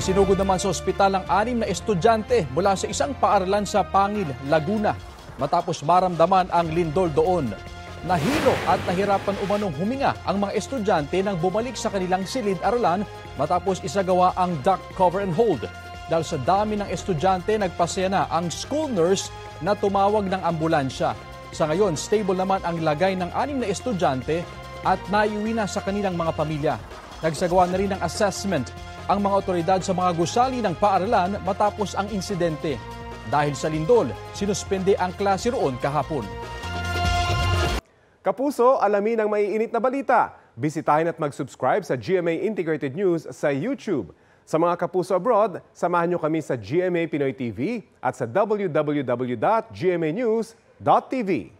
Isinugod naman sa ospital ang 6 na estudyante mula sa isang paaralan sa Pangil, Laguna matapos maramdaman ang lindol doon. Nahilo at nahirapan umanong huminga ang mga estudyante nang bumalik sa kanilang silid-aralan matapos isagawa ang duct cover and hold. Dahil sa dami ng estudyante, nagpasya na ang school nurse na tumawag ng ambulansya. Sa ngayon, stable naman ang lagay ng 6 na estudyante at naiuwi na sa kanilang mga pamilya. Nagsagawa na rin ng assessment ang mga otoridad sa mga gusali ng paaralan matapos ang insidente. Dahil sa lindol, sinuspende ang klase roon kahapon. Kapuso, alamin ang maiinit na balita. Bisitahin at mag-subscribe sa GMA Integrated News sa YouTube. Sa mga kapuso abroad, samahan nyo kami sa GMA Pinoy TV at sa www.gmanews.tv.